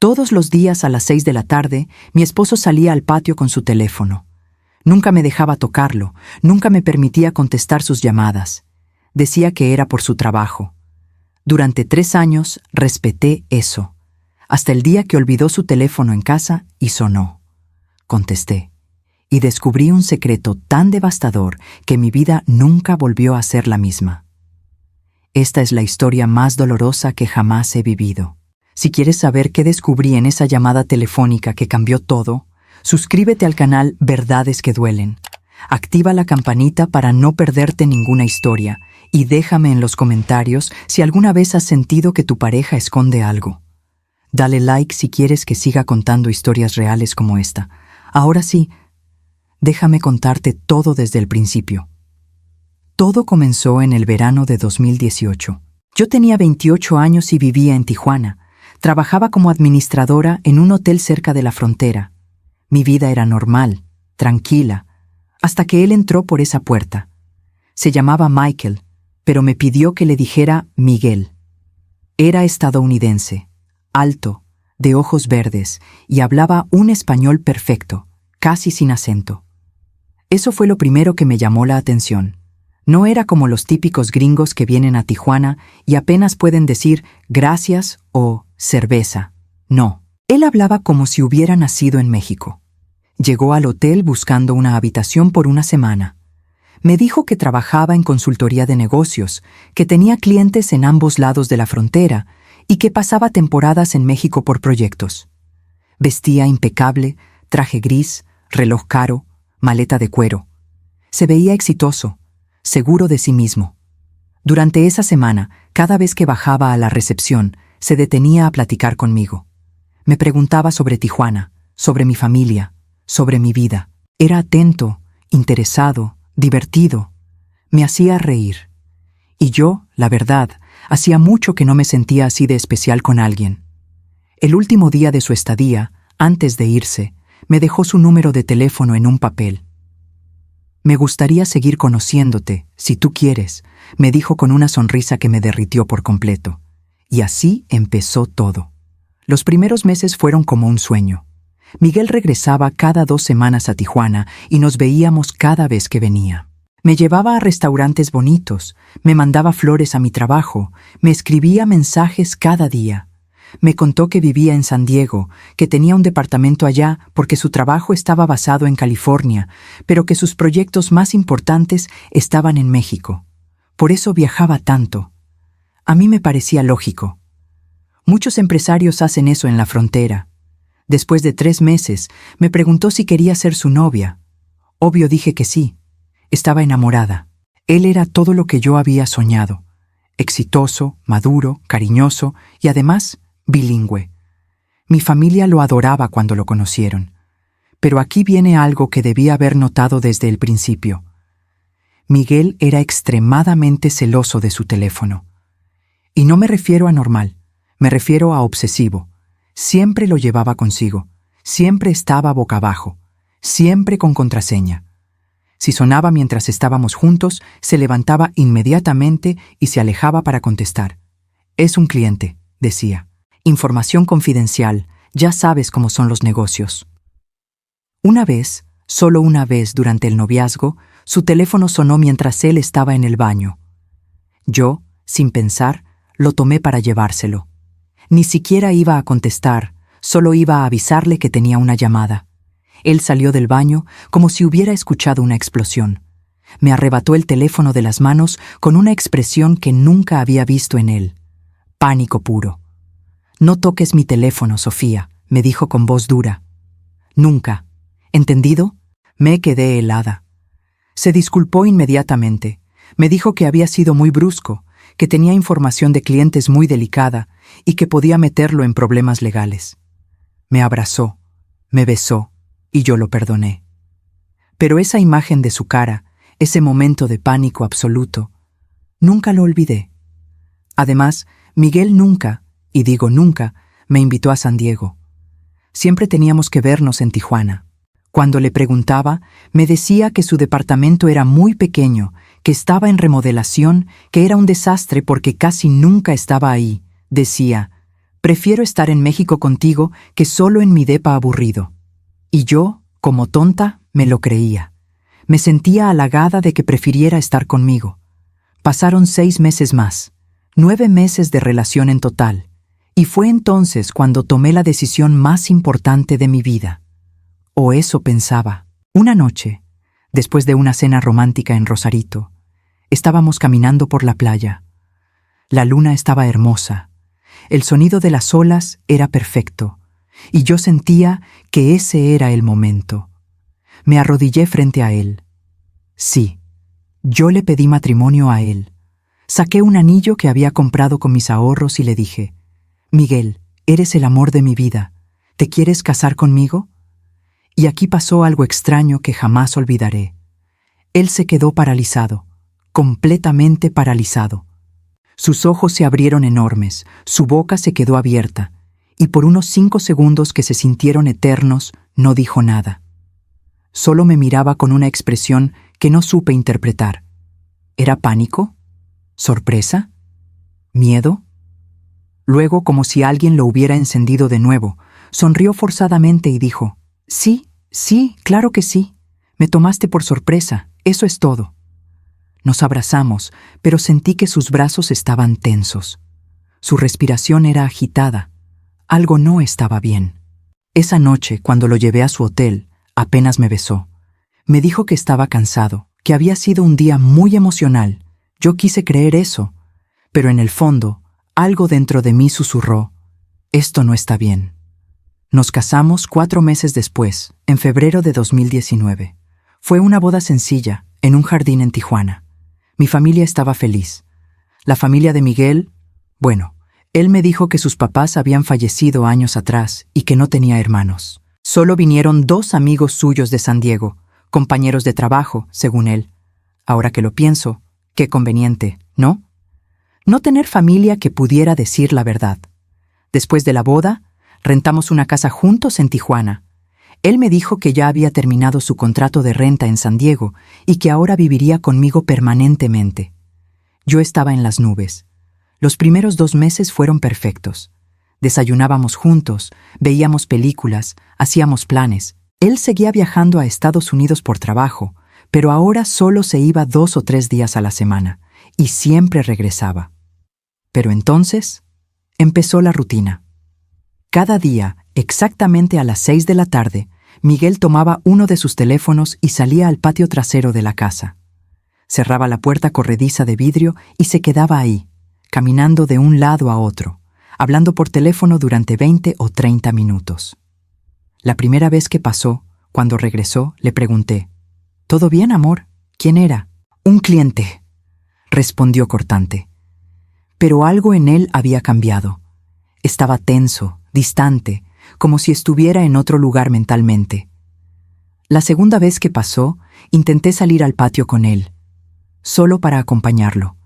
Todos los días a las 6 de la tarde, mi esposo salía al patio con su teléfono. Nunca me dejaba tocarlo, nunca me permitía contestar sus llamadas. Decía que era por su trabajo. Durante 3 años respeté eso, hasta el día que olvidó su teléfono en casa y sonó. Contesté, y descubrí un secreto tan devastador que mi vida nunca volvió a ser la misma. Esta es la historia más dolorosa que jamás he vivido. Si quieres saber qué descubrí en esa llamada telefónica que cambió todo, suscríbete al canal Verdades que Duelen. Activa la campanita para no perderte ninguna historia y déjame en los comentarios si alguna vez has sentido que tu pareja esconde algo. Dale like si quieres que siga contando historias reales como esta. Ahora sí, déjame contarte todo desde el principio. Todo comenzó en el verano de 2018. Yo tenía 28 años y vivía en Tijuana. Trabajaba como administradora en un hotel cerca de la frontera. Mi vida era normal, tranquila, hasta que él entró por esa puerta. Se llamaba Michael, pero me pidió que le dijera Miguel. Era estadounidense, alto, de ojos verdes, y hablaba un español perfecto, casi sin acento. Eso fue lo primero que me llamó la atención. No era como los típicos gringos que vienen a Tijuana y apenas pueden decir gracias o cerveza. No, él hablaba como si hubiera nacido en México. Llegó al hotel buscando una habitación por una semana. Me dijo que trabajaba en consultoría de negocios, que tenía clientes en ambos lados de la frontera y que pasaba temporadas en México por proyectos. Vestía impecable, traje gris, reloj caro, maleta de cuero. Se veía exitoso, seguro de sí mismo. Durante esa semana, cada vez que bajaba a la recepción, se detenía a platicar conmigo. Me preguntaba sobre Tijuana, sobre mi familia, sobre mi vida. Era atento, interesado, divertido. Me hacía reír. Y yo, la verdad, hacía mucho que no me sentía así de especial con alguien. El último día de su estadía, antes de irse, me dejó su número de teléfono en un papel. Me gustaría seguir conociéndote, si tú quieres, me dijo con una sonrisa que me derritió por completo. Y así empezó todo. Los primeros meses fueron como un sueño. Miguel regresaba cada 2 semanas a Tijuana y nos veíamos cada vez que venía. Me llevaba a restaurantes bonitos, me mandaba flores a mi trabajo, me escribía mensajes cada día. Me contó que vivía en San Diego, que tenía un departamento allá porque su trabajo estaba basado en California, pero que sus proyectos más importantes estaban en México. Por eso viajaba tanto. A mí me parecía lógico. Muchos empresarios hacen eso en la frontera. Después de 3 meses, me preguntó si quería ser su novia. Obvio dije que sí. Estaba enamorada. Él era todo lo que yo había soñado. Exitoso, maduro, cariñoso y además bilingüe. Mi familia lo adoraba cuando lo conocieron. Pero aquí viene algo que debía haber notado desde el principio. Miguel era extremadamente celoso de su teléfono. Y no me refiero a normal, me refiero a obsesivo. Siempre lo llevaba consigo, siempre estaba boca abajo, siempre con contraseña. Si sonaba mientras estábamos juntos, se levantaba inmediatamente y se alejaba para contestar. Es un cliente, decía. Información confidencial, ya sabes cómo son los negocios. Una vez, solo una vez durante el noviazgo, su teléfono sonó mientras él estaba en el baño. Yo, sin pensar, lo tomé para llevárselo. Ni siquiera iba a contestar, solo iba a avisarle que tenía una llamada. Él salió del baño como si hubiera escuchado una explosión. Me arrebató el teléfono de las manos con una expresión que nunca había visto en él. Pánico puro. No toques mi teléfono, Sofía, me dijo con voz dura. Nunca. ¿Entendido? Me quedé helada. Se disculpó inmediatamente. Me dijo que había sido muy brusco, que tenía información de clientes muy delicada y que podía meterlo en problemas legales. Me abrazó, me besó y yo lo perdoné. Pero esa imagen de su cara, ese momento de pánico absoluto, nunca lo olvidé. Además, Miguel nunca, y digo nunca, me invitó a San Diego. Siempre teníamos que vernos en Tijuana. Cuando le preguntaba, me decía que su departamento era muy pequeño, que estaba en remodelación, que era un desastre porque casi nunca estaba ahí. Decía, Prefiero estar en México contigo que solo en mi depa aburrido. Y yo, como tonta, me lo creía. Me sentía halagada de que prefiriera estar conmigo. Pasaron 6 meses más, 9 meses de relación en total, y fue entonces cuando tomé la decisión más importante de mi vida. O eso pensaba. Una noche, después de una cena romántica en Rosarito, estábamos caminando por la playa. La luna estaba hermosa, el sonido de las olas era perfecto, y yo sentía que ese era el momento. Me arrodillé frente a él. Sí, yo le pedí matrimonio a él. Saqué un anillo que había comprado con mis ahorros y le dije: «Miguel, eres el amor de mi vida. ¿Te quieres casar conmigo?» Y aquí pasó algo extraño que jamás olvidaré. Él se quedó paralizado, completamente paralizado. Sus ojos se abrieron enormes, su boca se quedó abierta, y por unos 5 segundos que se sintieron eternos, no dijo nada. Solo me miraba con una expresión que no supe interpretar. ¿Era pánico? ¿Sorpresa? ¿Miedo? Luego, como si alguien lo hubiera encendido de nuevo, sonrió forzadamente y dijo: Sí, claro que sí. Me tomaste por sorpresa, eso es todo». Nos abrazamos, pero sentí que sus brazos estaban tensos. Su respiración era agitada. Algo no estaba bien. Esa noche, cuando lo llevé a su hotel, apenas me besó. Me dijo que estaba cansado, que había sido un día muy emocional. Yo quise creer eso, pero en el fondo, algo dentro de mí susurró: «Esto no está bien». Nos casamos 4 meses después, en febrero de 2019. Fue una boda sencilla, en un jardín en Tijuana. Mi familia estaba feliz. La familia de Miguel, bueno, él me dijo que sus papás habían fallecido años atrás y que no tenía hermanos. Solo vinieron 2 amigos suyos de San Diego, compañeros de trabajo, según él. Ahora que lo pienso, qué conveniente, ¿no? No tener familia que pudiera decir la verdad. Después de la boda, rentamos una casa juntos en Tijuana. Él me dijo que ya había terminado su contrato de renta en San Diego y que ahora viviría conmigo permanentemente. Yo estaba en las nubes. Los primeros 2 meses fueron perfectos. Desayunábamos juntos, veíamos películas, hacíamos planes. Él seguía viajando a Estados Unidos por trabajo, pero ahora solo se iba 2 o 3 días a la semana, y siempre regresaba. Pero entonces empezó la rutina. Cada día, exactamente a las 6 de la tarde, Miguel tomaba uno de sus teléfonos y salía al patio trasero de la casa. Cerraba la puerta corrediza de vidrio y se quedaba ahí, caminando de un lado a otro, hablando por teléfono durante 20 o 30 minutos. La primera vez que pasó, cuando regresó, le pregunté: «¿Todo bien, amor? ¿Quién era?» «Un cliente», respondió cortante. Pero algo en él había cambiado. Estaba tenso, distante, como si estuviera en otro lugar mentalmente. La segunda vez que pasó, intenté salir al patio con él, solo para acompañarlo.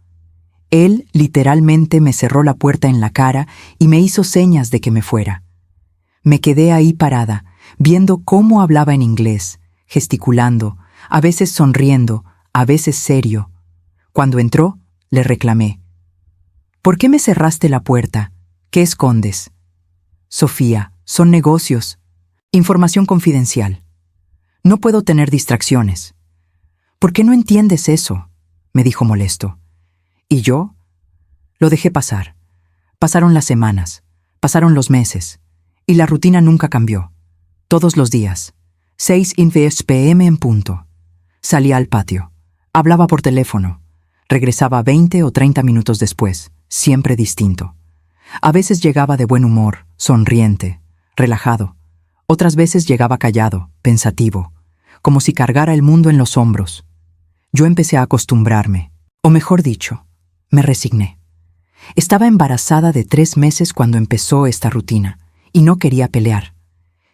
Él literalmente me cerró la puerta en la cara y me hizo señas de que me fuera. Me quedé ahí parada, viendo cómo hablaba en inglés, gesticulando, a veces sonriendo, a veces serio. Cuando entró, le reclamé: «¿Por qué me cerraste la puerta? ¿Qué escondes?» «Sofía, son negocios. Información confidencial. No puedo tener distracciones». «¿Por qué no entiendes eso?», me dijo molesto. Y yo lo dejé pasar. Pasaron las semanas, pasaron los meses, y la rutina nunca cambió. Todos los días, 6:10 p.m. en punto. Salía al patio, hablaba por teléfono, regresaba 20 o 30 minutos después, siempre distinto. A veces llegaba de buen humor, sonriente, relajado. Otras veces llegaba callado, pensativo, como si cargara el mundo en los hombros. Yo empecé a acostumbrarme, o mejor dicho, me resigné. Estaba embarazada de 3 meses cuando empezó esta rutina, y no quería pelear.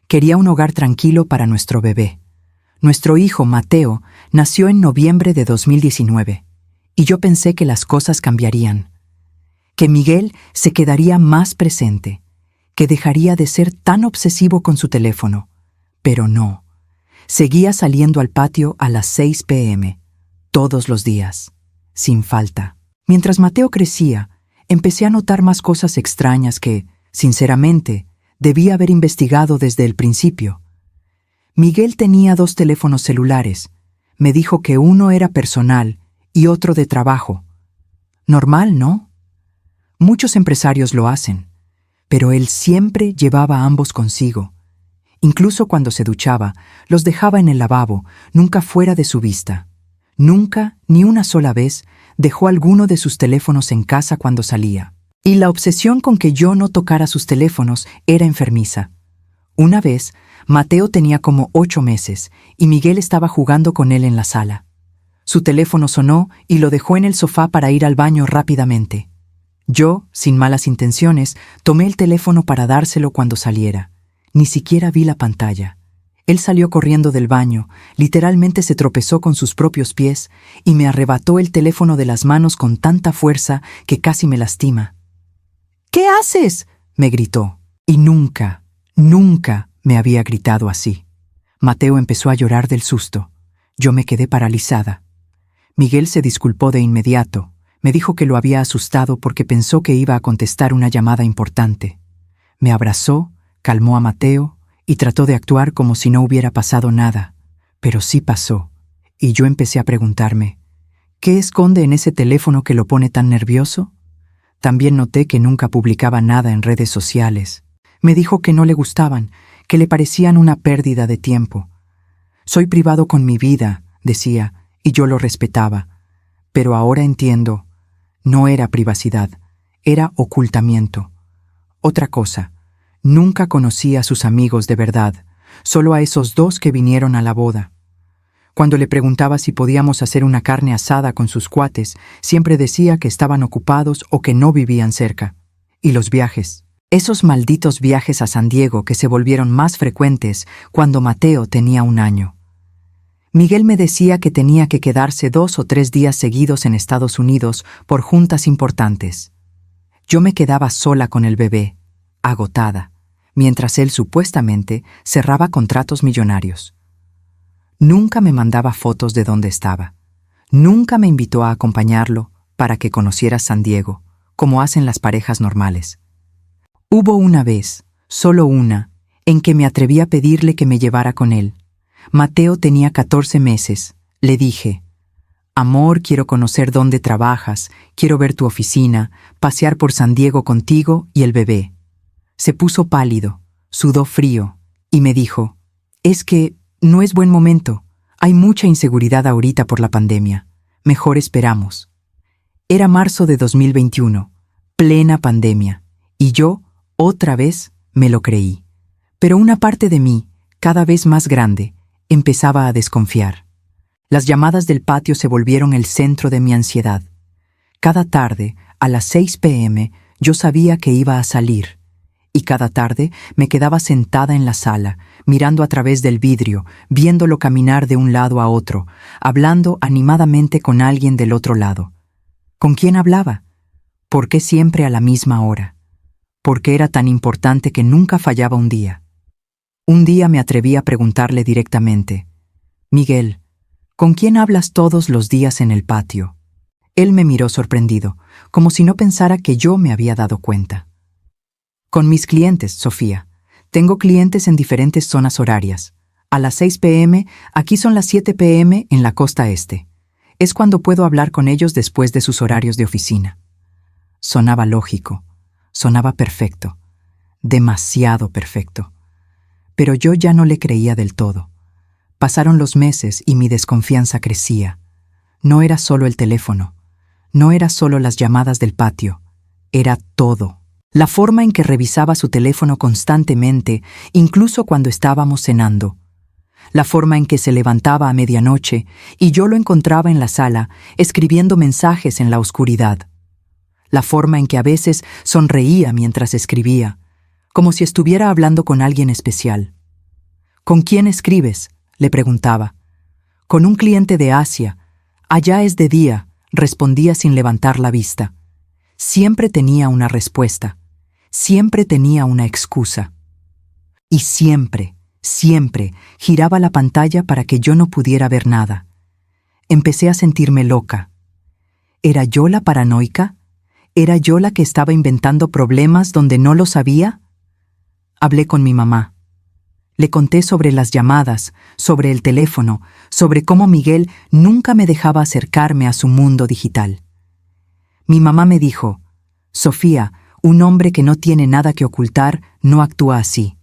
Quería un hogar tranquilo para nuestro bebé. Nuestro hijo, Mateo, nació en noviembre de 2019, y yo pensé que las cosas cambiarían. Que Miguel se quedaría más presente, que dejaría de ser tan obsesivo con su teléfono. Pero no. Seguía saliendo al patio a las 6 p.m., todos los días, sin falta. Mientras Mateo crecía, empecé a notar más cosas extrañas que, Sinceramente, debí haber investigado desde el principio. Miguel tenía 2 teléfonos celulares. Me dijo que uno era personal y otro de trabajo. Normal, ¿no? Muchos empresarios lo hacen, pero él siempre llevaba ambos consigo. Incluso cuando se duchaba, los dejaba en el lavabo, nunca fuera de su vista. Nunca, ni una sola vez, dejó alguno de sus teléfonos en casa cuando salía. Y la obsesión con que yo no tocara sus teléfonos era enfermiza. Una vez, Mateo tenía como 8 meses y Miguel estaba jugando con él en la sala. Su teléfono sonó y lo dejó en el sofá para ir al baño rápidamente. Yo, sin malas intenciones, tomé el teléfono para dárselo cuando saliera. Ni siquiera vi la pantalla. Él salió corriendo del baño, literalmente se tropezó con sus propios pies y me arrebató el teléfono de las manos con tanta fuerza que casi me lastima. «¿Qué haces?», me gritó. Y nunca me había gritado así. Mateo empezó a llorar del susto. Yo me quedé paralizada. Miguel se disculpó de inmediato. Me dijo que lo había asustado porque pensó que iba a contestar una llamada importante. Me abrazó, calmó a Mateo y trató de actuar como si no hubiera pasado nada. Pero sí pasó, y yo empecé a preguntarme, ¿qué esconde en ese teléfono que lo pone tan nervioso? También noté que nunca publicaba nada en redes sociales. Me dijo que no le gustaban, que le parecían una pérdida de tiempo. Soy privado con mi vida, decía, y yo lo respetaba. Pero ahora entiendo, no era privacidad, era ocultamiento. Otra cosa, nunca conocí a sus amigos de verdad, solo a esos 2 que vinieron a la boda. Cuando le preguntaba si podíamos hacer una carne asada con sus cuates, siempre decía que estaban ocupados o que no vivían cerca. Y los viajes. Esos malditos viajes a San Diego que se volvieron más frecuentes cuando Mateo tenía 1 año. Miguel me decía que tenía que quedarse 2 o 3 días seguidos en Estados Unidos por juntas importantes. Yo me quedaba sola con el bebé, agotada, mientras él supuestamente cerraba contratos millonarios. Nunca me mandaba fotos de dónde estaba. Nunca me invitó a acompañarlo para que conociera San Diego, como hacen las parejas normales. Hubo una vez, solo una, en que me atreví a pedirle que me llevara con él. Mateo tenía 14 meses. Le dije, «Amor, quiero conocer dónde trabajas, quiero ver tu oficina, pasear por San Diego contigo y el bebé». Se puso pálido, sudó frío y me dijo, «Es que no es buen momento. Hay mucha inseguridad ahorita por la pandemia. Mejor esperamos». Era marzo de 2021, plena pandemia, y yo, otra vez, me lo creí. Pero una parte de mí, cada vez más grande, empezaba a desconfiar. Las llamadas del patio se volvieron el centro de mi ansiedad. Cada tarde, a las 6 p.m., yo sabía que iba a salir. Y cada tarde me quedaba sentada en la sala, mirando a través del vidrio, viéndolo caminar de un lado a otro, hablando animadamente con alguien del otro lado. ¿Con quién hablaba? ¿Por qué siempre a la misma hora? ¿Por qué era tan importante que nunca fallaba un día? Un día me atreví a preguntarle directamente, «Miguel, ¿con quién hablas todos los días en el patio?» Él me miró sorprendido, como si no pensara que yo me había dado cuenta. «Con mis clientes, Sofía. Tengo clientes en diferentes zonas horarias. A las 6 p.m., aquí son las 7 p.m. en la costa este. Es cuando puedo hablar con ellos después de sus horarios de oficina». Sonaba lógico, sonaba perfecto, demasiado perfecto. Pero yo ya no le creía del todo. Pasaron los meses y mi desconfianza crecía. No era solo el teléfono, no era solo las llamadas del patio, era todo. La forma en que revisaba su teléfono constantemente, incluso cuando estábamos cenando. La forma en que se levantaba a medianoche y yo lo encontraba en la sala, escribiendo mensajes en la oscuridad. La forma en que a veces sonreía mientras escribía, como si estuviera hablando con alguien especial. «¿Con quién escribes?», le preguntaba. «Con un cliente de Asia. Allá es de día», respondía sin levantar la vista. Siempre tenía una respuesta. Siempre tenía una excusa. Y siempre giraba la pantalla para que yo no pudiera ver nada. Empecé a sentirme loca. ¿Era yo la paranoica? ¿Era yo la que estaba inventando problemas donde no lo sabía? Hablé con mi mamá. Le conté sobre las llamadas, sobre el teléfono, sobre cómo Miguel nunca me dejaba acercarme a su mundo digital. Mi mamá me dijo: Sofía, un hombre que no tiene nada que ocultar no actúa así.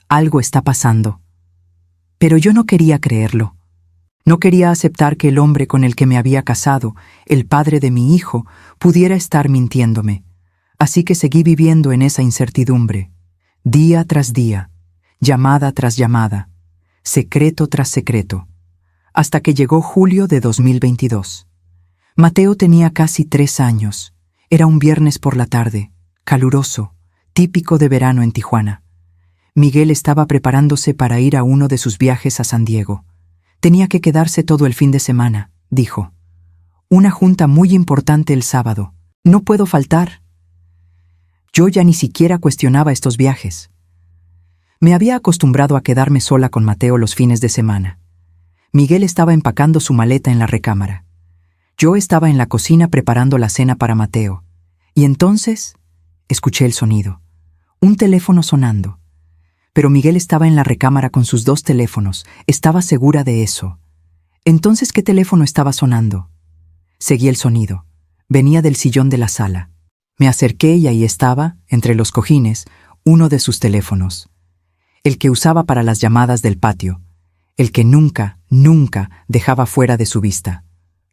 Algo está pasando. Pero yo no quería creerlo. No quería aceptar que el hombre con el que me había casado, el padre de mi hijo, pudiera estar mintiéndome. Así que seguí viviendo en esa incertidumbre, día tras día, llamada tras llamada, secreto tras secreto, hasta que llegó julio de 2022. Mateo tenía casi 3 años. Era un viernes por la tarde, caluroso, típico de verano en Tijuana. Miguel estaba preparándose para ir a uno de sus viajes a San Diego. Tenía que quedarse todo el fin de semana, dijo. Una junta muy importante el sábado. No puedo faltar. Yo ya ni siquiera cuestionaba estos viajes. Me había acostumbrado a quedarme sola con Mateo los fines de semana. Miguel estaba empacando su maleta en la recámara. Yo estaba en la cocina preparando la cena para Mateo. Y entonces escuché el sonido. Un teléfono sonando. Pero Miguel estaba en la recámara con sus 2 teléfonos. Estaba segura de eso. Entonces, ¿qué teléfono estaba sonando? Seguí el sonido. Venía del sillón de la sala. Me acerqué y ahí estaba, entre los cojines, uno de sus teléfonos. El que usaba para las llamadas del patio. El que nunca, nunca dejaba fuera de su vista.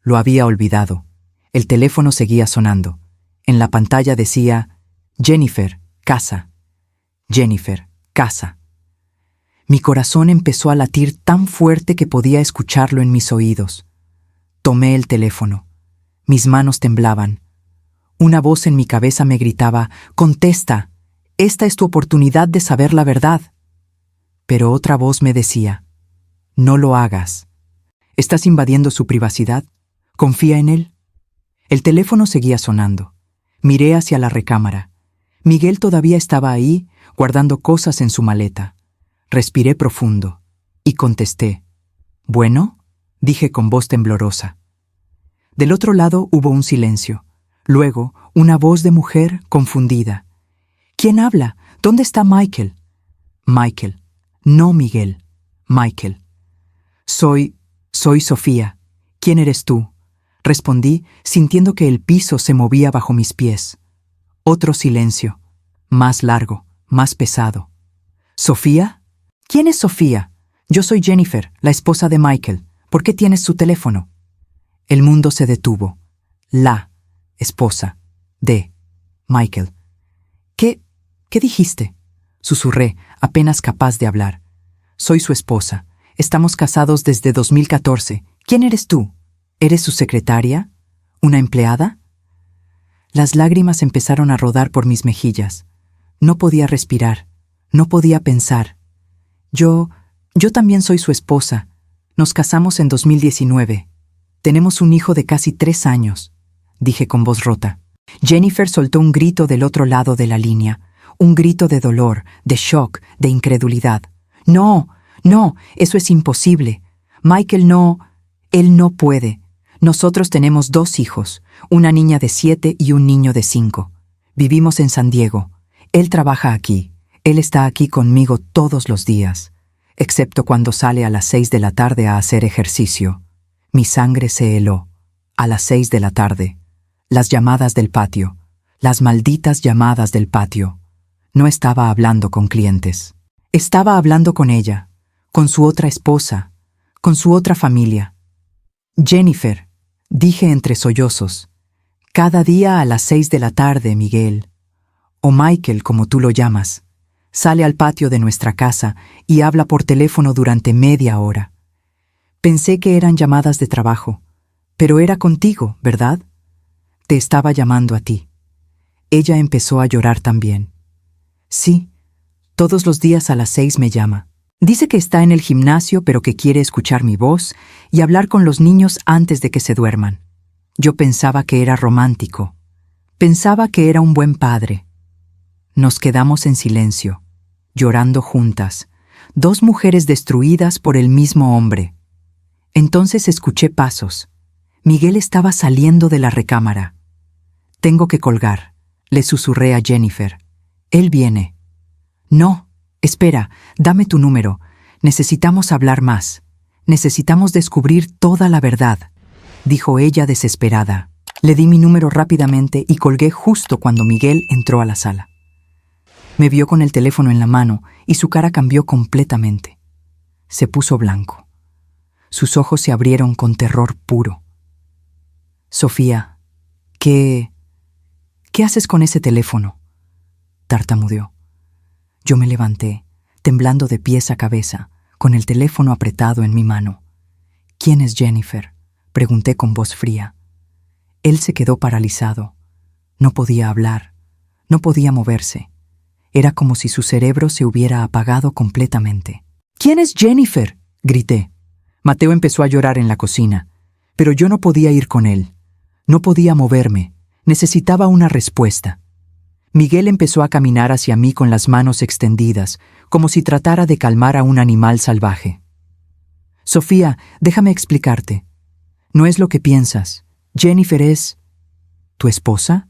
Lo había olvidado. El teléfono seguía sonando. En la pantalla decía: Jennifer, casa. Jennifer, casa. Mi corazón empezó a latir tan fuerte que podía escucharlo en mis oídos. Tomé el teléfono. Mis manos temblaban. Una voz en mi cabeza me gritaba: «Contesta, esta es tu oportunidad de saber la verdad». Pero otra voz me decía: «No lo hagas. ¿Estás invadiendo su privacidad? ¿Confía en él?» El teléfono seguía sonando. Miré hacia la recámara. Miguel todavía estaba ahí, guardando cosas en su maleta. Respiré profundo y contesté. «¿Bueno?», dije con voz temblorosa. Del otro lado hubo un silencio. Luego, una voz de mujer confundida. «¿Quién habla? ¿Dónde está Michael?» «Michael. No, Miguel. Michael». Soy Sofía. ¿Quién eres tú?», respondí, sintiendo que el piso se movía bajo mis pies. Otro silencio, más largo, más pesado. «¿Sofía? ¿Quién es Sofía? Yo soy Jennifer, la esposa de Michael. ¿Por qué tienes su teléfono?» El mundo se detuvo. La esposa de Michael. ¿Qué dijiste?», susurré, apenas capaz de hablar. «Soy su esposa. Estamos casados desde 2014. ¿Quién eres tú? ¿Eres su secretaria? ¿Una empleada?» Las lágrimas empezaron a rodar por mis mejillas. No podía respirar. No podía pensar. Yo también soy su esposa. Nos casamos en 2019. Tenemos un hijo de casi 3 años, dije con voz rota. Jennifer soltó un grito del otro lado de la línea. Un grito de dolor, de shock, de incredulidad. «No, eso es imposible. Michael él no puede. Nosotros tenemos 2 hijos, una niña de 7 y un niño de 5. Vivimos en San Diego. Él trabaja aquí. Él está aquí conmigo todos los días, excepto cuando sale a las 6 de la tarde a hacer ejercicio. Mi sangre se heló. A las 6 de la tarde. Las llamadas del patio. Las malditas llamadas del patio. No estaba hablando con clientes. Estaba hablando con ella, con su otra esposa, con su otra familia. «Jennifer», dije entre sollozos, «cada día a las 6 de la tarde, Miguel, o Michael, como tú lo llamas, sale al patio de nuestra casa y habla por teléfono durante media hora. Pensé que eran llamadas de trabajo, pero era contigo, ¿verdad? Te estaba llamando a ti». Ella empezó a llorar también. «Sí, todos los días a las 6 me llama. Dice que está en el gimnasio, pero que quiere escuchar mi voz y hablar con los niños antes de que se duerman. Yo pensaba que era romántico. Pensaba que era un buen padre». Nos quedamos en silencio, llorando juntas, 2 mujeres destruidas por el mismo hombre. Entonces escuché pasos. Miguel estaba saliendo de la recámara. Tengo que colgar, le susurré a Jennifer. Él viene. No, espera, dame tu número. Necesitamos hablar más. Necesitamos descubrir toda la verdad, dijo ella desesperada. Le di mi número rápidamente y colgué justo cuando Miguel entró a la sala. Me vio con el teléfono en la mano y su cara cambió completamente. Se puso blanco. Sus ojos se abrieron con terror puro. Sofía, ¿qué haces con ese teléfono?, tartamudeó. Yo me levanté, temblando de pies a cabeza, con el teléfono apretado en mi mano. ¿Quién es Jennifer?, pregunté con voz fría. Él se quedó paralizado. No podía hablar, no podía moverse. Era como si su cerebro se hubiera apagado completamente. ¿Quién es Jennifer?, grité. Mateo empezó a llorar en la cocina, pero yo no podía ir con él. No podía moverme. Necesitaba una respuesta. Miguel empezó a caminar hacia mí con las manos extendidas, como si tratara de calmar a un animal salvaje. Sofía, déjame explicarte. No es lo que piensas. Jennifer es... ¿Tu esposa?,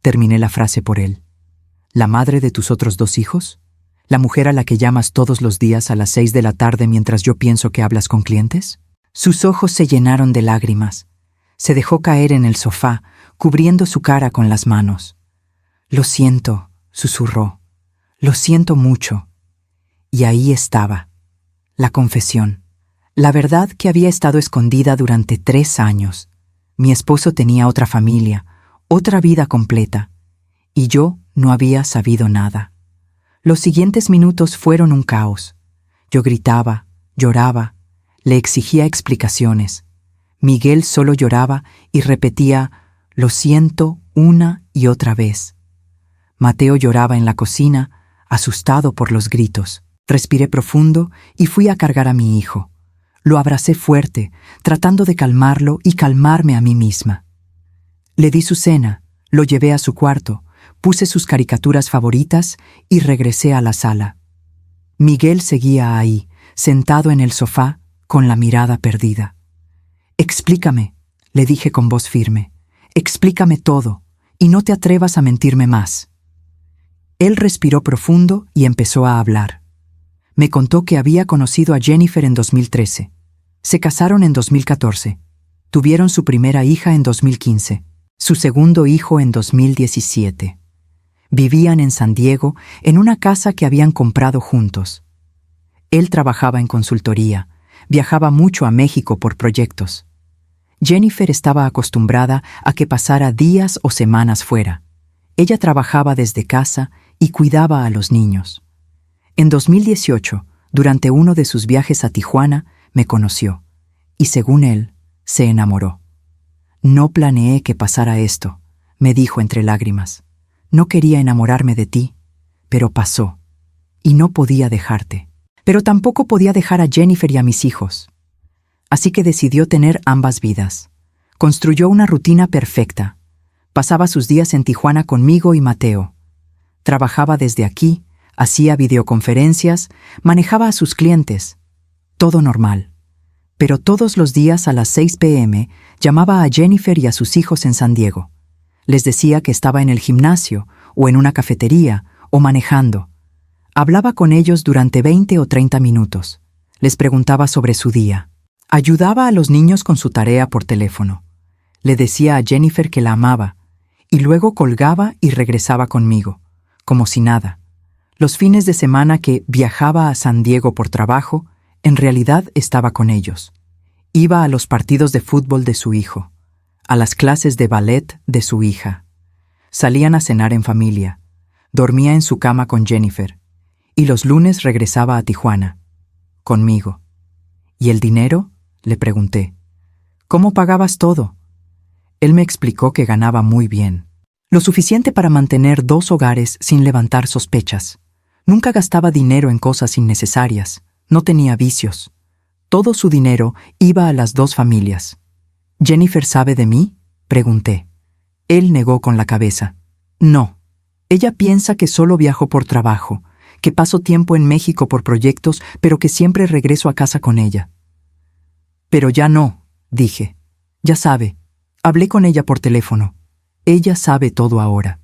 terminé la frase por él. ¿La madre de tus otros 2 hijos? ¿La mujer a la que llamas todos los días a las 6 de la tarde mientras yo pienso que hablas con clientes? Sus ojos se llenaron de lágrimas. Se dejó caer en el sofá, cubriendo su cara con las manos. Lo siento, susurró. Lo siento mucho. Y ahí estaba, la confesión. La verdad que había estado escondida durante 3 años. Mi esposo tenía otra familia, otra vida completa, y yo no había sabido nada. Los siguientes minutos fueron un caos. Yo gritaba, lloraba, le exigía explicaciones. Miguel solo lloraba y repetía, lo siento, una y otra vez. Mateo lloraba en la cocina, asustado por los gritos. Respiré profundo y fui a cargar a mi hijo. Lo abracé fuerte, tratando de calmarlo y calmarme a mí misma. Le di su cena, lo llevé a su cuarto, puse sus caricaturas favoritas y regresé a la sala. Miguel seguía ahí, sentado en el sofá, con la mirada perdida. Explícame, le dije con voz firme. Explícame todo, y no te atrevas a mentirme más. Él respiró profundo y empezó a hablar. Me contó que había conocido a Jennifer en 2013. Se casaron en 2014. Tuvieron su primera hija en 2015. Su segundo hijo en 2017. Vivían en San Diego, en una casa que habían comprado juntos. Él trabajaba en consultoría, viajaba mucho a México por proyectos. Jennifer estaba acostumbrada a que pasara días o semanas fuera. Ella trabajaba desde casa y cuidaba a los niños. En 2018, durante uno de sus viajes a Tijuana, me conoció, y según él, se enamoró. No planeé que pasara esto, me dijo entre lágrimas. No quería enamorarme de ti, pero pasó, y no podía dejarte. Pero tampoco podía dejar a Jennifer y a mis hijos. Así que decidió tener ambas vidas. Construyó una rutina perfecta. Pasaba sus días en Tijuana conmigo y Mateo. Trabajaba desde aquí, hacía videoconferencias, manejaba a sus clientes. Todo normal. Pero todos los días a las 6 p.m. llamaba a Jennifer y a sus hijos en San Diego. Les decía que estaba en el gimnasio, o en una cafetería, o manejando. Hablaba con ellos durante 20 o 30 minutos. Les preguntaba sobre su día. Ayudaba a los niños con su tarea por teléfono. Le decía a Jennifer que la amaba, y luego colgaba y regresaba conmigo, como si nada. Los fines de semana que viajaba a San Diego por trabajo, en realidad estaba con ellos. Iba a los partidos de fútbol de su hijo, a las clases de ballet de su hija. Salían a cenar en familia. Dormía en su cama con Jennifer. Y los lunes regresaba a Tijuana, conmigo. ¿Y el dinero?, le pregunté. ¿Cómo pagabas todo? Él me explicó que ganaba muy bien. Lo suficiente para mantener 2 hogares sin levantar sospechas. Nunca gastaba dinero en cosas innecesarias. No tenía vicios. Todo su dinero iba a las 2 familias. ¿Jennifer sabe de mí?, pregunté. Él negó con la cabeza. No. Ella piensa que solo viajo por trabajo, que paso tiempo en México por proyectos, pero que siempre regreso a casa con ella. Pero ya no, dije. Ya sabe, hablé con ella por teléfono. Ella sabe todo ahora.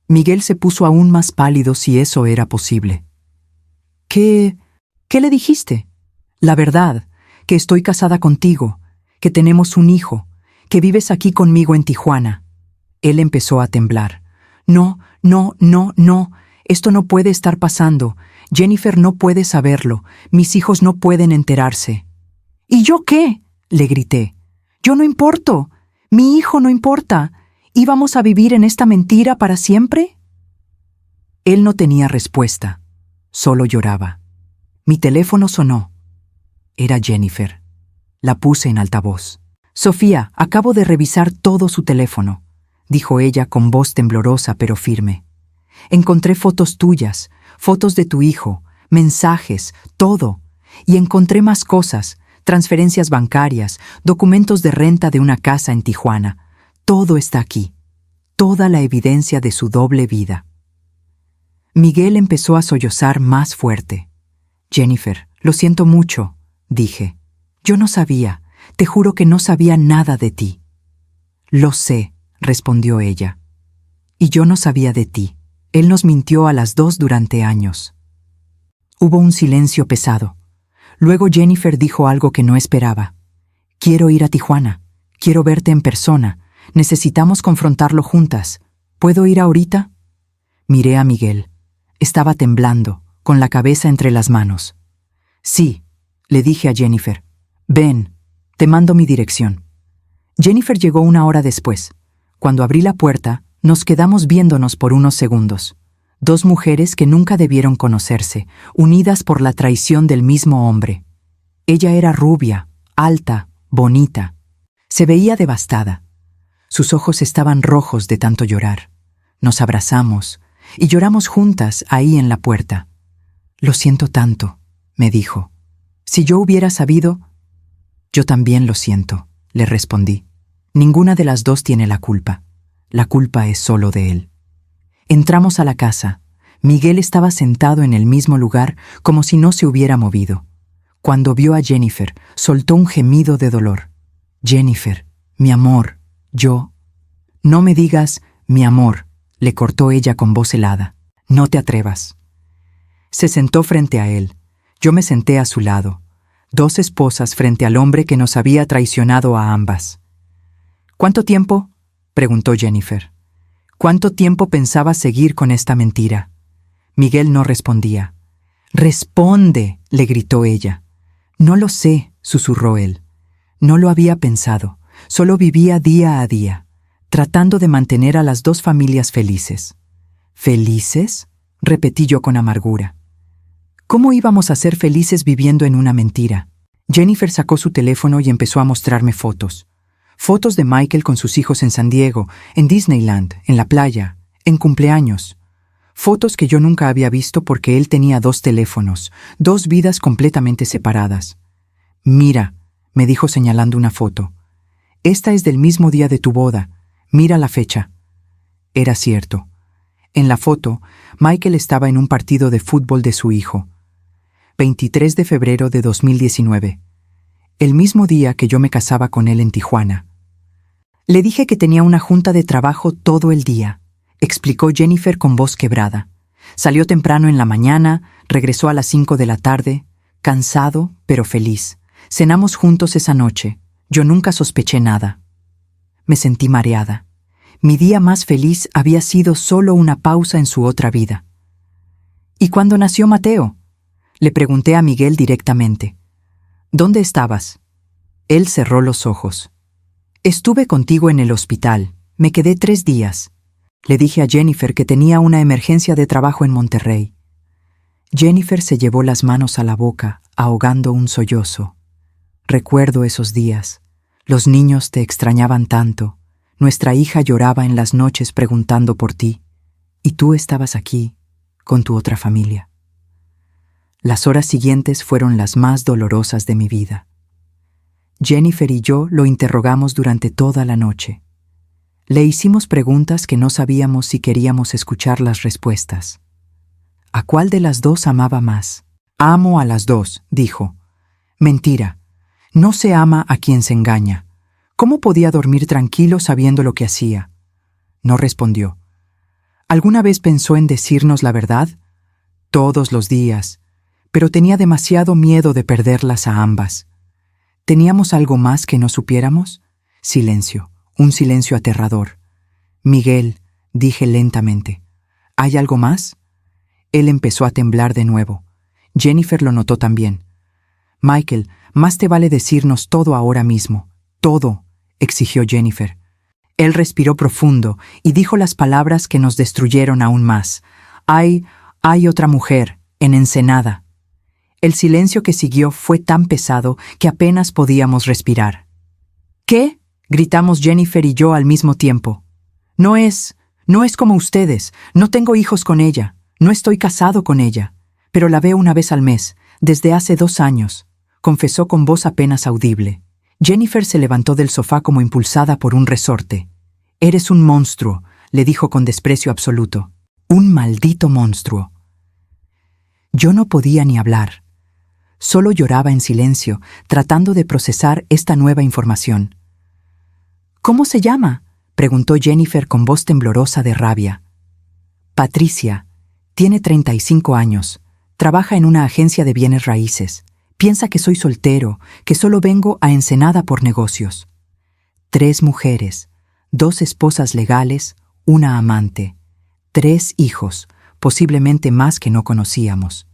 Miguel se puso aún más pálido si eso era posible. ¿Qué le dijiste? La verdad, que estoy casada contigo, que tenemos un hijo, que vives aquí conmigo en Tijuana. Él empezó a temblar. No, no, no, no, esto no puede estar pasando. Jennifer no puede saberlo, mis hijos no pueden enterarse. ¿Y yo qué? Le grité. Yo no importo, mi hijo no importa. ¿Íbamos a vivir en esta mentira para siempre? Él no tenía respuesta, solo lloraba. Mi teléfono sonó. Era Jennifer. La puse en altavoz. Sofía, acabo de revisar todo su teléfono, dijo ella con voz temblorosa pero firme. Encontré fotos tuyas, fotos de tu hijo, mensajes, todo. Y encontré más cosas, transferencias bancarias, documentos de renta de una casa en Tijuana. Todo está aquí. Toda la evidencia de su doble vida. Miguel empezó a sollozar más fuerte. Jennifer, lo siento mucho, dije. Yo no sabía, te juro que no sabía nada de ti. Lo sé, respondió ella. Y yo no sabía de ti. Él nos mintió a las dos durante años. Hubo un silencio pesado. Luego Jennifer dijo algo que no esperaba. Quiero ir a Tijuana. Quiero verte en persona. Necesitamos confrontarlo juntas. ¿Puedo ir ahorita? Miré a Miguel. Estaba temblando, con la cabeza entre las manos. Sí, le dije a Jennifer. Ven, te mando mi dirección. Jennifer llegó 1 hora después. Cuando abrí la puerta, nos quedamos viéndonos por unos segundos. Dos mujeres que nunca debieron conocerse, unidas por la traición del mismo hombre. Ella era rubia, alta, bonita. Se veía devastada. Sus ojos estaban rojos de tanto llorar. Nos abrazamos y lloramos juntas ahí en la puerta. Lo siento tanto, me dijo. Si yo hubiera sabido... Yo también lo siento, le respondí. Ninguna de las dos tiene la culpa. La culpa es solo de él. Entramos a la casa. Miguel estaba sentado en el mismo lugar como si no se hubiera movido. Cuando vio a Jennifer, soltó un gemido de dolor. Jennifer, mi amor, yo... No me digas, mi amor, le cortó ella con voz helada. No te atrevas. Se sentó frente a él. Yo me senté a su lado. Dos esposas frente al hombre que nos había traicionado a ambas. ¿Cuánto tiempo? Preguntó Jennifer. ¿Cuánto tiempo pensaba seguir con esta mentira? Miguel no respondía. ¡Responde!, le gritó ella. No lo sé, susurró él. No lo había pensado, solo vivía día a día, tratando de mantener a las dos familias felices. ¿Felices?, repetí yo con amargura. ¿Cómo íbamos a ser felices viviendo en una mentira? Jennifer sacó su teléfono y empezó a mostrarme fotos. Fotos de Michael con sus hijos en San Diego, en Disneyland, en la playa, en cumpleaños. Fotos que yo nunca había visto porque él tenía 2 teléfonos, 2 vidas completamente separadas. Mira, me dijo señalando una foto. Esta es del mismo día de tu boda. Mira la fecha. Era cierto. En la foto, Michael estaba en un partido de fútbol de su hijo. 23 de febrero de 2019. El mismo día que yo me casaba con él en Tijuana. Le dije que tenía una junta de trabajo todo el día, explicó Jennifer con voz quebrada. Salió temprano en la mañana, regresó a las 5 de la tarde, cansado pero feliz. Cenamos juntos esa noche. Yo nunca sospeché nada. Me sentí mareada. Mi día más feliz había sido solo una pausa en su otra vida. ¿Y cuándo nació Mateo? Le pregunté a Miguel directamente. ¿Dónde estabas? Él cerró los ojos. Estuve contigo en el hospital. Me quedé 3 días. Le dije a Jennifer que tenía una emergencia de trabajo en Monterrey. Jennifer se llevó las manos a la boca, ahogando un sollozo. Recuerdo esos días. Los niños te extrañaban tanto. Nuestra hija lloraba en las noches preguntando por ti. Y tú estabas aquí, con tu otra familia. Las horas siguientes fueron las más dolorosas de mi vida. Jennifer y yo lo interrogamos durante toda la noche. Le hicimos preguntas que no sabíamos si queríamos escuchar las respuestas. ¿A cuál de las dos amaba más? Amo a las dos, dijo. Mentira. No se ama a quien se engaña. ¿Cómo podía dormir tranquilo sabiendo lo que hacía? No respondió. ¿Alguna vez pensó en decirnos la verdad? Todos los días, pero tenía demasiado miedo de perderlas a ambas. ¿Teníamos algo más que no supiéramos? Silencio, un silencio aterrador. Miguel, dije lentamente, ¿hay algo más? Él empezó a temblar de nuevo. Jennifer lo notó también. Michael, más te vale decirnos todo ahora mismo. Todo, exigió Jennifer. Él respiró profundo y dijo las palabras que nos destruyeron aún más. Hay otra mujer, en Ensenada. El silencio que siguió fue tan pesado que apenas podíamos respirar. ¿Qué? Gritamos Jennifer y yo al mismo tiempo. No es como ustedes. No tengo hijos con ella. No estoy casado con ella. Pero la veo una vez al mes, desde hace 2 años, confesó con voz apenas audible. Jennifer se levantó del sofá como impulsada por un resorte. Eres un monstruo, le dijo con desprecio absoluto. Un maldito monstruo. Yo no podía ni hablar. Solo lloraba en silencio, tratando de procesar esta nueva información. ¿Cómo se llama?, preguntó Jennifer con voz temblorosa de rabia. Patricia. Tiene 35 años. Trabaja en una agencia de bienes raíces. Piensa que soy soltero, que solo vengo a Ensenada por negocios. 3 mujeres, 2 esposas legales, una amante, 3 hijos, posiblemente más que no conocíamos.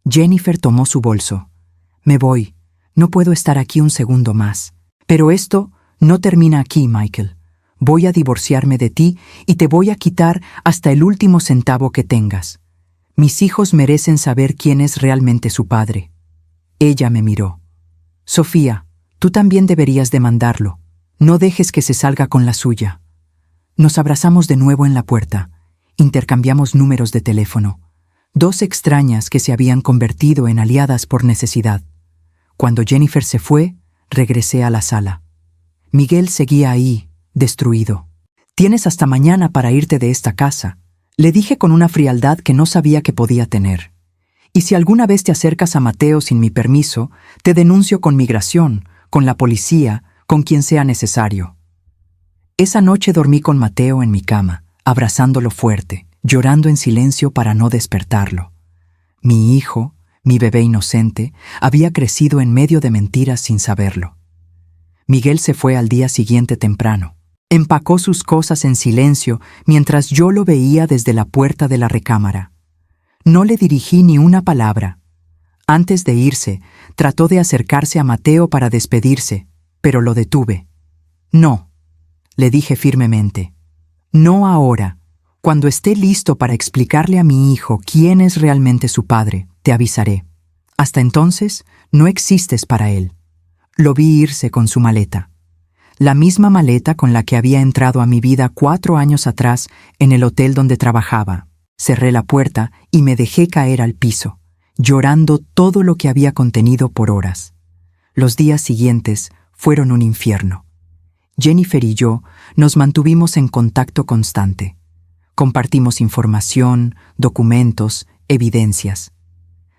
Jennifer tomó su bolso. Me voy. No puedo estar aquí un segundo más. Pero esto no termina aquí, Michael. Voy a divorciarme de ti y te voy a quitar hasta el último centavo que tengas. Mis hijos merecen saber quién es realmente su padre. Ella me miró. Sofía, tú también deberías demandarlo. No dejes que se salga con la suya. Nos abrazamos de nuevo en la puerta. Intercambiamos números de teléfono. 2 extrañas que se habían convertido en aliadas por necesidad. Cuando Jennifer se fue, regresé a la sala. Miguel seguía ahí, destruido. Tienes hasta mañana para irte de esta casa, le dije con una frialdad que no sabía que podía tener. Y si alguna vez te acercas a Mateo sin mi permiso, te denuncio con migración, con la policía, con quien sea necesario. Esa noche dormí con Mateo en mi cama, abrazándolo fuerte, llorando en silencio para no despertarlo. Mi hijo, mi bebé inocente, había crecido en medio de mentiras sin saberlo. Miguel se fue al día siguiente temprano. Empacó sus cosas en silencio mientras yo lo veía desde la puerta de la recámara. No le dirigí ni una palabra. Antes de irse, trató de acercarse a Mateo para despedirse, pero lo detuve. No, le dije firmemente. No ahora. Cuando esté listo para explicarle a mi hijo quién es realmente su padre, te avisaré. Hasta entonces, no existes para él. Lo vi irse con su maleta. La misma maleta con la que había entrado a mi vida 4 años atrás en el hotel donde trabajaba. Cerré la puerta y me dejé caer al piso, llorando todo lo que había contenido por horas. Los días siguientes fueron un infierno. Jennifer y yo nos mantuvimos en contacto constante. Compartimos información, documentos, evidencias.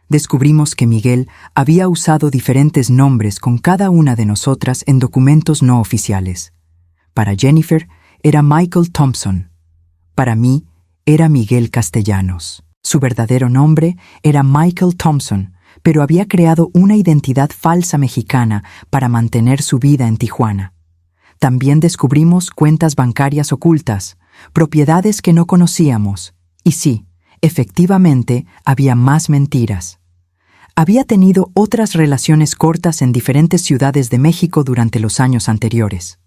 Descubrimos que Miguel había usado diferentes nombres con cada una de nosotras en documentos no oficiales. Para Jennifer era Michael Thompson. Para mí era Miguel Castellanos. Su verdadero nombre era Michael Thompson, pero había creado una identidad falsa mexicana para mantener su vida en Tijuana. También descubrimos cuentas bancarias ocultas, propiedades que no conocíamos. Y sí, efectivamente, había más mentiras. Había tenido otras relaciones cortas en diferentes ciudades de México durante los años anteriores.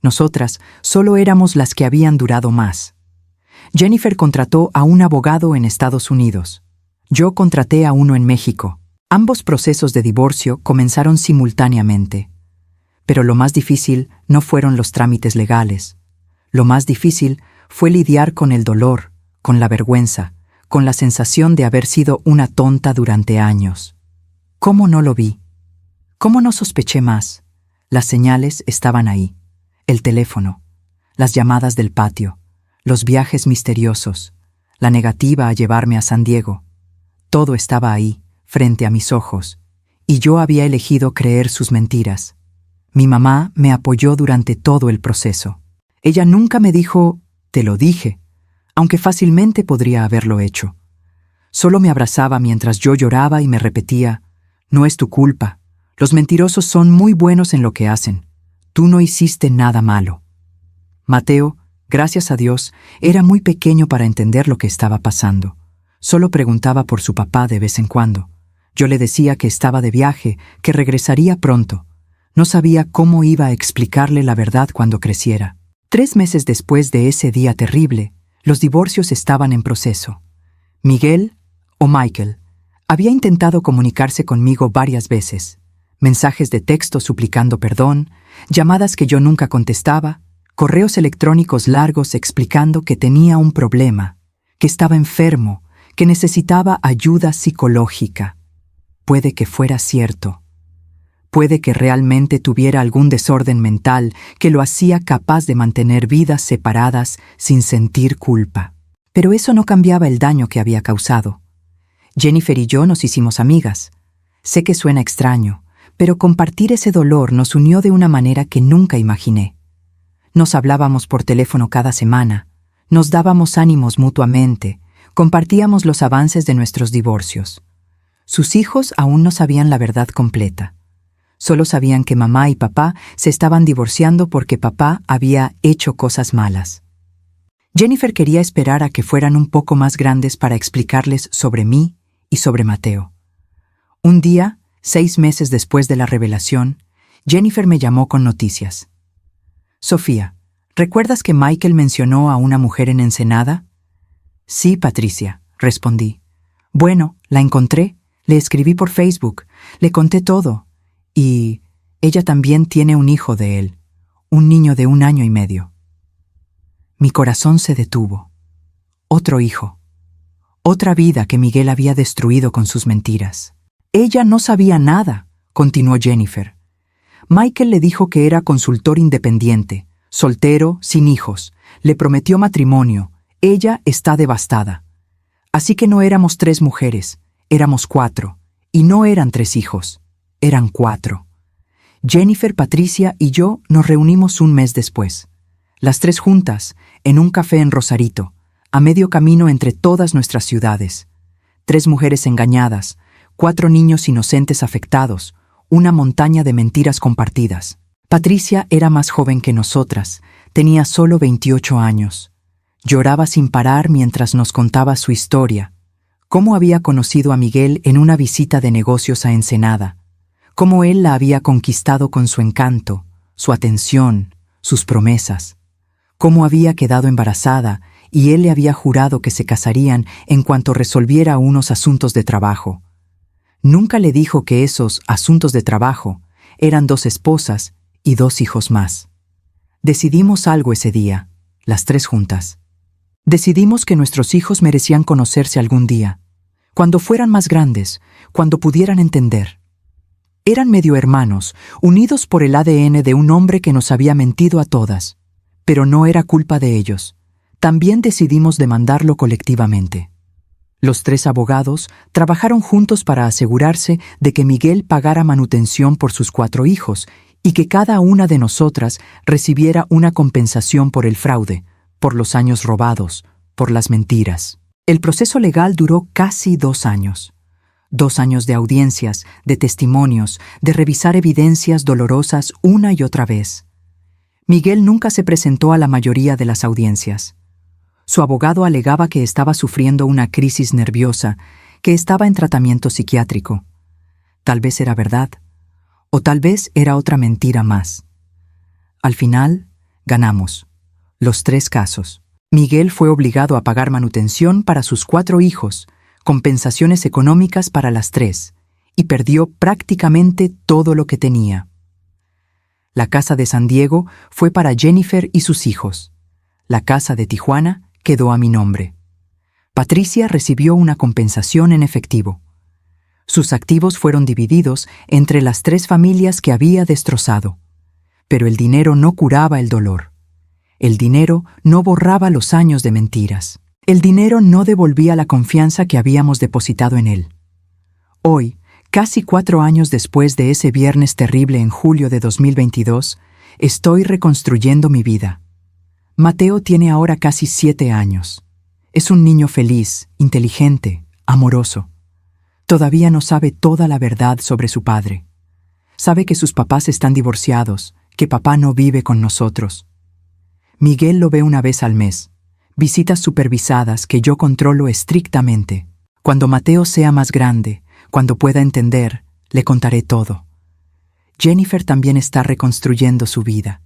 Nosotras solo éramos las que habían durado más. Jennifer contrató a un abogado en Estados Unidos. Yo contraté a uno en México. Ambos procesos de divorcio comenzaron simultáneamente. Pero lo más difícil no fueron los trámites legales. Lo más difícil fue lidiar con el dolor, con la vergüenza, con la sensación de haber sido una tonta durante años. ¿Cómo no lo vi? ¿Cómo no sospeché más? Las señales estaban ahí. El teléfono, las llamadas del patio, los viajes misteriosos, la negativa a llevarme a San Diego. Todo estaba ahí, frente a mis ojos, y yo había elegido creer sus mentiras. Mi mamá me apoyó durante todo el proceso. Ella nunca me dijo, Te lo dije, aunque fácilmente podría haberlo hecho. Solo me abrazaba mientras yo lloraba y me repetía, no es tu culpa. Los mentirosos son muy buenos en lo que hacen. Tú no hiciste nada malo. Mateo, gracias a Dios, era muy pequeño para entender lo que estaba pasando. Solo preguntaba por su papá de vez en cuando. Yo le decía que estaba de viaje, que regresaría pronto. No sabía cómo iba a explicarle la verdad cuando creciera. 3 meses después de ese día terrible, los divorcios estaban en proceso. Miguel, o Michael, había intentado comunicarse conmigo varias veces. Mensajes de texto suplicando perdón, llamadas que yo nunca contestaba, correos electrónicos largos explicando que tenía un problema, que estaba enfermo, que necesitaba ayuda psicológica. Puede que fuera cierto. Puede que realmente tuviera algún desorden mental que lo hacía capaz de mantener vidas separadas sin sentir culpa. Pero eso no cambiaba el daño que había causado. Jennifer y yo nos hicimos amigas. Sé que suena extraño, pero compartir ese dolor nos unió de una manera que nunca imaginé. Nos hablábamos por teléfono cada semana, nos dábamos ánimos mutuamente, compartíamos los avances de nuestros divorcios. Sus hijos aún no sabían la verdad completa. Solo sabían que mamá y papá se estaban divorciando porque papá había hecho cosas malas. Jennifer quería esperar a que fueran un poco más grandes para explicarles sobre mí y sobre Mateo. Un día, 6 meses después de la revelación, Jennifer me llamó con noticias. Sofía, ¿recuerdas que Michael mencionó a una mujer en Ensenada? Sí, Patricia, respondí. Bueno, la encontré, le escribí por Facebook, le conté todo. Y ella también tiene un hijo de él, un niño de 1 año y medio. Mi corazón se detuvo. Otro hijo. Otra vida que Miguel había destruido con sus mentiras. Ella no sabía nada, continuó Jennifer. Michael le dijo que era consultor independiente, soltero, sin hijos. Le prometió matrimonio. Ella está devastada. Así que no éramos 3 mujeres, éramos 4. Y no eran 3 hijos, eran 4. Jennifer, Patricia y yo nos reunimos un mes después. Las 3 juntas, en un café en Rosarito, a medio camino entre todas nuestras ciudades. 3 mujeres engañadas, 4 niños inocentes afectados, una montaña de mentiras compartidas. Patricia era más joven que nosotras, tenía solo 28 años. Lloraba sin parar mientras nos contaba su historia, cómo había conocido a Miguel en una visita de negocios a Ensenada, cómo él la había conquistado con su encanto, su atención, sus promesas, cómo había quedado embarazada y él le había jurado que se casarían en cuanto resolviera unos asuntos de trabajo. Nunca le dijo que esos asuntos de trabajo eran 2 esposas y 2 hijos más. Decidimos algo ese día, las 3 juntas. Decidimos que nuestros hijos merecían conocerse algún día, cuando fueran más grandes, cuando pudieran entender. Eran medio hermanos, unidos por el ADN de un hombre que nos había mentido a todas, pero no era culpa de ellos. También decidimos demandarlo colectivamente. Los 3 abogados trabajaron juntos para asegurarse de que Miguel pagara manutención por sus 4 hijos y que cada una de nosotras recibiera una compensación por el fraude, por los años robados, por las mentiras. El proceso legal duró casi 2 años. 2 años de audiencias, de testimonios, de revisar evidencias dolorosas una y otra vez. Miguel nunca se presentó a la mayoría de las audiencias. Su abogado alegaba que estaba sufriendo una crisis nerviosa, que estaba en tratamiento psiquiátrico. Tal vez era verdad, o tal vez era otra mentira más. Al final, ganamos. Los 3 casos. Miguel fue obligado a pagar manutención para sus 4 hijos, compensaciones económicas para las 3, y perdió prácticamente todo lo que tenía. La casa de San Diego fue para Jennifer y sus hijos. La casa de Tijuana quedó a mi nombre. Patricia recibió una compensación en efectivo. Sus activos fueron divididos entre las 3 familias que había destrozado. Pero el dinero no curaba el dolor. El dinero no borraba los años de mentiras. El dinero no devolvía la confianza que habíamos depositado en él. Hoy, casi 4 años después de ese viernes terrible en julio de 2022, estoy reconstruyendo mi vida. Mateo tiene ahora casi 7 años. Es un niño feliz, inteligente, amoroso. Todavía no sabe toda la verdad sobre su padre. Sabe que sus papás están divorciados, que papá no vive con nosotros. Miguel lo ve una vez al mes. Visitas supervisadas que yo controlo estrictamente. Cuando Mateo sea más grande, cuando pueda entender, le contaré todo. Jennifer también está reconstruyendo su vida.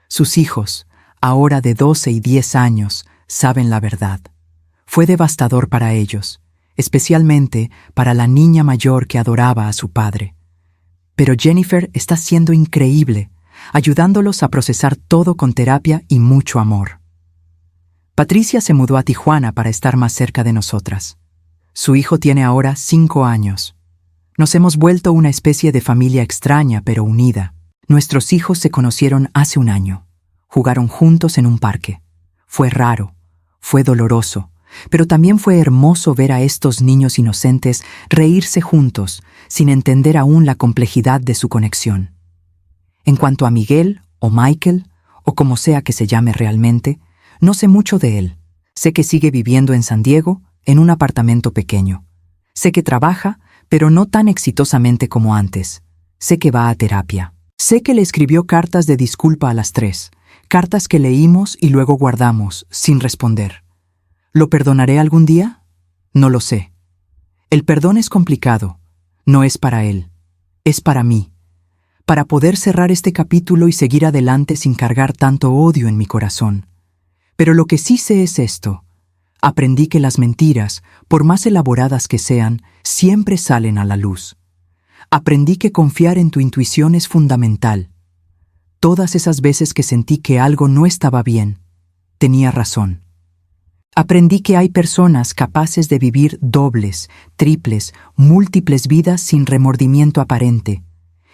Sus hijos, ahora de 12 y 10 años, saben la verdad. Fue devastador para ellos, especialmente para la niña mayor que adoraba a su padre. Pero Jennifer está siendo increíble, ayudándolos a procesar todo con terapia y mucho amor. Patricia se mudó a Tijuana para estar más cerca de nosotras. Su hijo tiene ahora 5 años. Nos hemos vuelto una especie de familia extraña pero unida. Nuestros hijos se conocieron hace un año. Jugaron juntos en un parque. Fue raro, fue doloroso, pero también fue hermoso ver a estos niños inocentes reírse juntos, sin entender aún la complejidad de su conexión. En cuanto a Miguel, o Michael, o como sea que se llame realmente, no sé mucho de él. Sé que sigue viviendo en San Diego, en un apartamento pequeño. Sé que trabaja, pero no tan exitosamente como antes. Sé que va a terapia. Sé que le escribió cartas de disculpa a las 3, cartas que leímos y luego guardamos, sin responder. ¿Lo perdonaré algún día? No lo sé. El perdón es complicado. No es para él. Es para mí. Para poder cerrar este capítulo y seguir adelante sin cargar tanto odio en mi corazón. Pero lo que sí sé es esto. Aprendí que las mentiras, por más elaboradas que sean, siempre salen a la luz. Aprendí que confiar en tu intuición es fundamental. Todas esas veces que sentí que algo no estaba bien, tenía razón. Aprendí que hay personas capaces de vivir dobles, triples, múltiples vidas sin remordimiento aparente.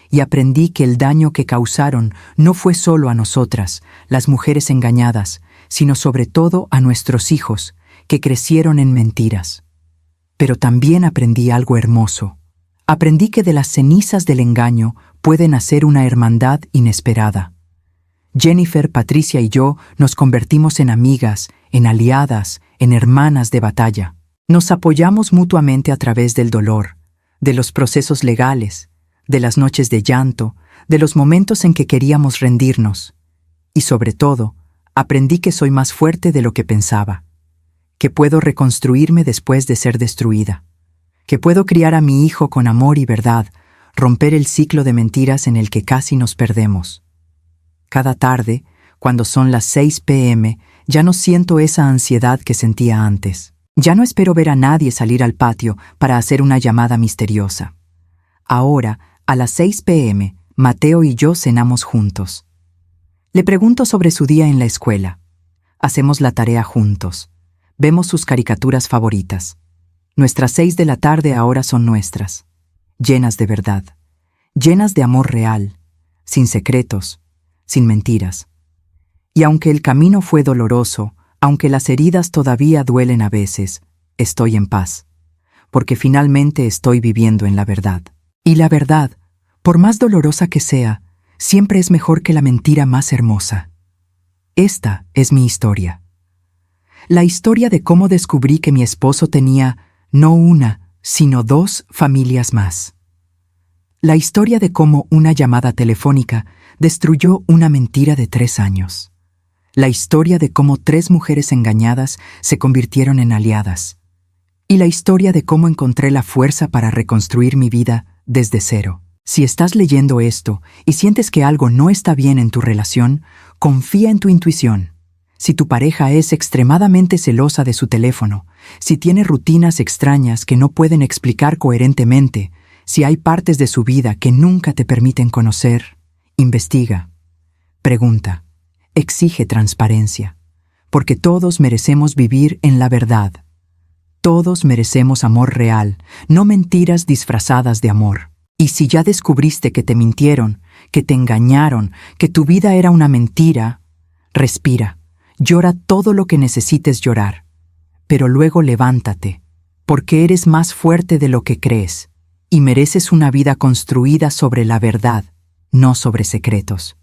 Y aprendí que el daño que causaron no fue solo a nosotras, las mujeres engañadas, sino sobre todo a nuestros hijos, que crecieron en mentiras. Pero también aprendí algo hermoso. Aprendí que de las cenizas del engaño puede nacer una hermandad inesperada. Jennifer, Patricia y yo nos convertimos en amigas, en aliadas, en hermanas de batalla. Nos apoyamos mutuamente a través del dolor, de los procesos legales, de las noches de llanto, de los momentos en que queríamos rendirnos. Y sobre todo, aprendí que soy más fuerte de lo que pensaba, que puedo reconstruirme después de ser destruida, que puedo criar a mi hijo con amor y verdad, romper el ciclo de mentiras en el que casi nos perdemos. Cada tarde, cuando son las 6 p.m., ya no siento esa ansiedad que sentía antes. Ya no espero ver a nadie salir al patio para hacer una llamada misteriosa. Ahora, a las 6 p.m., Mateo y yo cenamos juntos. Le pregunto sobre su día en la escuela. Hacemos la tarea juntos. Vemos sus caricaturas favoritas. Nuestras 6 de la tarde ahora son nuestras, llenas de verdad, llenas de amor real, sin secretos, sin mentiras. Y aunque el camino fue doloroso, aunque las heridas todavía duelen a veces, estoy en paz, porque finalmente estoy viviendo en la verdad. Y la verdad, por más dolorosa que sea, siempre es mejor que la mentira más hermosa. Esta es mi historia. La historia de cómo descubrí que mi esposo tenía no una, sino 2 familias más. La historia de cómo una llamada telefónica destruyó una mentira de 3 años. La historia de cómo 3 mujeres engañadas se convirtieron en aliadas. Y la historia de cómo encontré la fuerza para reconstruir mi vida desde cero. Si estás leyendo esto y sientes que algo no está bien en tu relación, confía en tu intuición. Si tu pareja es extremadamente celosa de su teléfono, si tiene rutinas extrañas que no pueden explicar coherentemente, si hay partes de su vida que nunca te permiten conocer, investiga, pregunta, exige transparencia, porque todos merecemos vivir en la verdad. Todos merecemos amor real, no mentiras disfrazadas de amor. Y si ya descubriste que te mintieron, que te engañaron, que tu vida era una mentira, respira. Llora todo lo que necesites llorar, pero luego levántate, porque eres más fuerte de lo que crees, y mereces una vida construida sobre la verdad, no sobre secretos.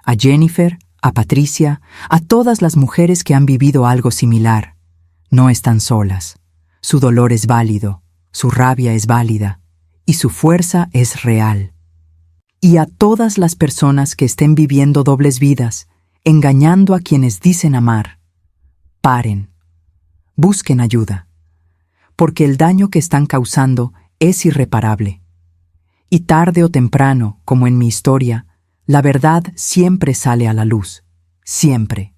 A Jennifer, a Patricia, a todas las mujeres que han vivido algo similar. No están solas. Su dolor es válido, su rabia es válida y su fuerza es real. Y a todas las personas que estén viviendo dobles vidas, engañando a quienes dicen amar, paren. Busquen ayuda, porque el daño que están causando es irreparable. Y tarde o temprano, como en mi historia, la verdad siempre sale a la luz. Siempre.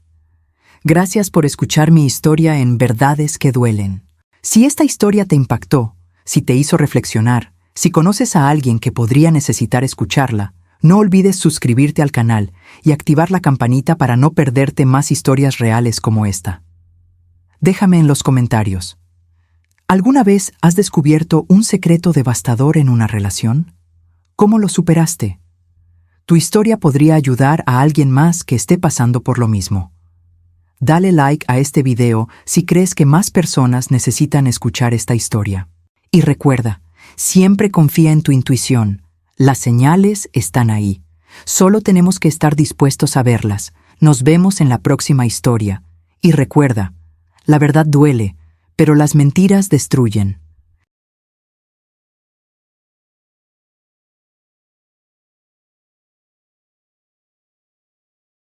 Gracias por escuchar mi historia en Verdades que Duelen. Si esta historia te impactó, si te hizo reflexionar, si conoces a alguien que podría necesitar escucharla, no olvides suscribirte al canal y activar la campanita para no perderte más historias reales como esta. Déjame en los comentarios. ¿Alguna vez has descubierto un secreto devastador en una relación? ¿Cómo lo superaste? Tu historia podría ayudar a alguien más que esté pasando por lo mismo. Dale like a este video si crees que más personas necesitan escuchar esta historia. Y recuerda, siempre confía en tu intuición. Las señales están ahí. Solo tenemos que estar dispuestos a verlas. Nos vemos en la próxima historia. Y recuerda, la verdad duele, pero las mentiras destruyen.